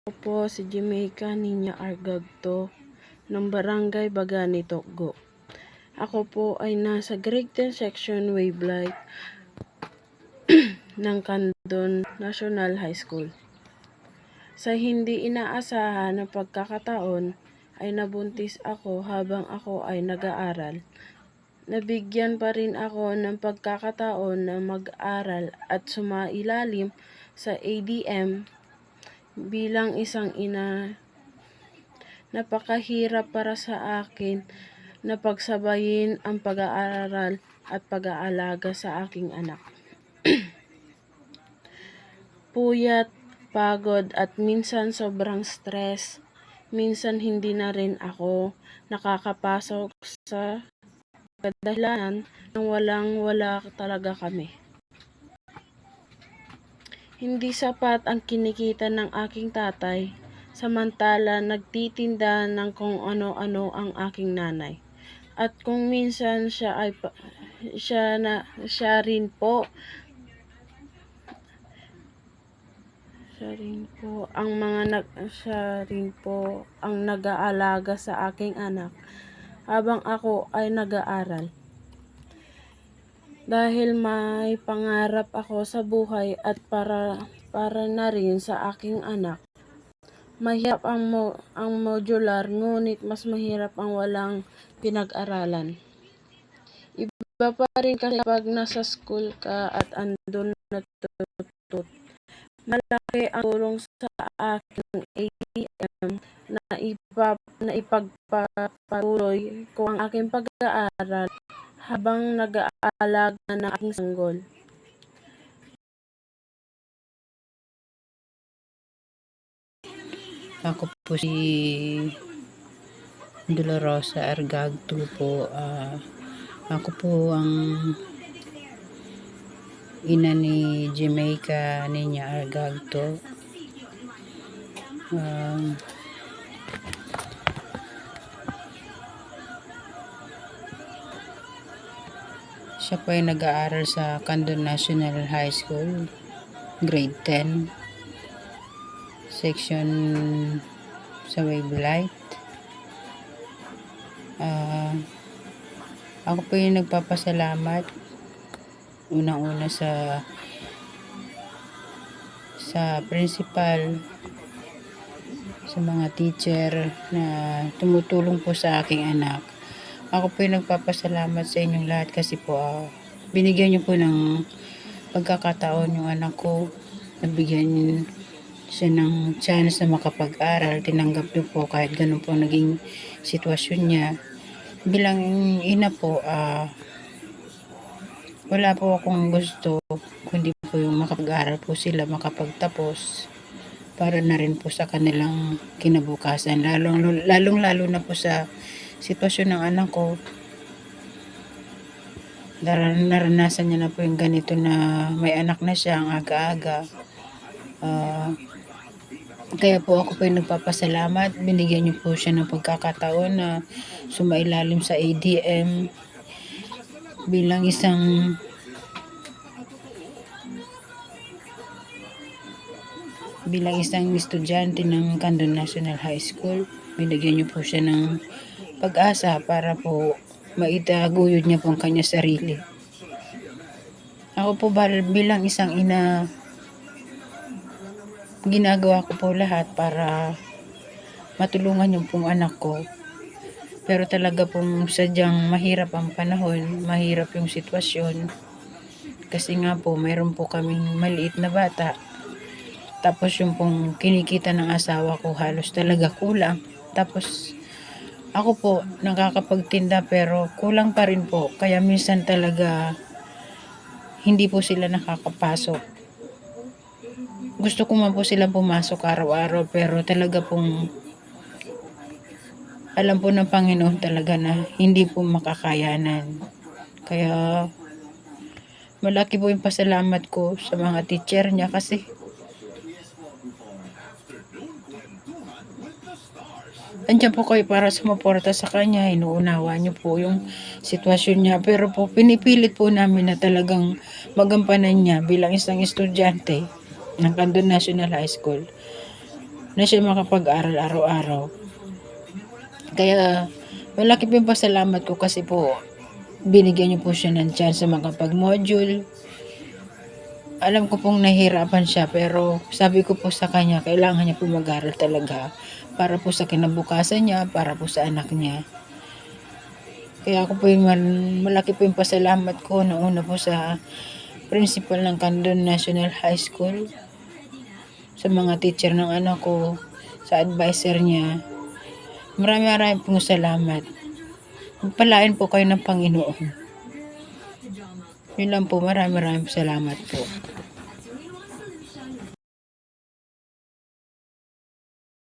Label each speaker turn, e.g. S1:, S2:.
S1: Ako po si Jamaica Niña Argagto ng Barangay Bagani, Tokgo. Ako po ay nasa Grade 10 Section Wavelight ng Candon National High School. Sa hindi inaasahan na pagkakataon ay nabuntis ako habang ako ay nag-aaral. Nabigyan pa rin ako ng pagkakataon na mag-aral at sumailalim sa ADM bilang isang ina. Napakahirap para sa akin na pagsabayin ang pag-aaral at pag-aalaga sa aking anak. Puyat, pagod at minsan sobrang stress. Minsan hindi na rin ako nakakapasok sa kadahilanan ng walang-wala talaga kami. Hindi sapat ang kinikita ng aking tatay, samantala nagtitinda ng kung ano-ano ang aking nanay. At kung minsan siya rin po ang nag-aalaga sa aking anak habang ako ay nag-aaral. Dahil may pangarap ako sa buhay at para na rin sa aking anak. Mahirap ang modular, ngunit mas mahirap ang walang pinag-aralan. Iba pa rin kasi pag nasa school ka at andun natutut. Malaki ang tulong sa aking ATM na ipagpatuloy ko ang aking pag-aaral habang nag-aalaga ng aking sanggol.
S2: Ako po si Dolorosa Argagto po. Ako po ang ina ni Jamaica Niña Argagto. Siya po ay nag-aaral sa Candon National High School, Grade 10, Section sa Wavelight. Ako po yung nagpapasalamat unang-una sa principal, sa mga teacher na tumutulong po sa aking anak. Ako po yung nagpapasalamat sa inyong lahat kasi po binigyan niyo po ng pagkakataon yung anak ko. Nabigyan siya ng chance na makapag-aral. Tinanggap niyo po kahit ganun po naging sitwasyon niya. Bilang ina po, wala po akong gusto kundi po yung makapag-aral po sila, makapagtapos para na rin po sa kanilang kinabukasan. Lalong-lalo na po sa sitwasyon ng anak ko. Naranasan niya na po yung ganito na may anak na siya ang aga-aga. Kaya po ako po yung nagpapasalamat. Binigyan niyo po siya ng pagkakataon na sumailalim sa ADM bilang isang estudyante ng Candon National High School. Binigyan niyo po siya ng pag-asa para po maitaguyod niya po ang kanya sarili. Ako po bilang isang ina, ginagawa ko po lahat para matulungan yung pong anak ko. Pero talaga pong sadyang mahirap ang panahon, mahirap yung sitwasyon. Kasi nga po, mayroon po kaming maliit na bata. Tapos yung pong kinikita ng asawa ko halos talaga kulang. Tapos ako po nakakapagtinda pero kulang pa rin po. Kaya minsan talaga hindi po sila nakakapasok. Gusto ko man po silang pumasok araw-araw pero talaga pong alam po ng Panginoon talaga na hindi po makakayanan. Kaya malaki po yung pasalamat ko sa mga teacher niya kasi andyan po kayo para sumuporta sa kanya. Inuunawa niyo po yung sitwasyon niya. Pero po pinipilit po namin na talagang magampanan niya bilang isang estudyante ng Candon National High School. na siya makapag-aral araw-araw. Kaya malaki po yung pasalamat ko kasi po binigyan niyo po siya ng chance sa makapag-module. Alam ko pong nahihirapan siya pero sabi ko po sa kanya kailangan niya po mag-aral talaga para po sa kinabukasan niya, para po sa anak niya. Kaya ako po yung malaki po yung pasalamat ko na una po sa principal ng Candon National High School, sa mga teacher ng anak ko, sa advisor niya. Maraming pong salamat. Magpalain po kayo ng Panginoon. Yun lang po, maraming salamat po.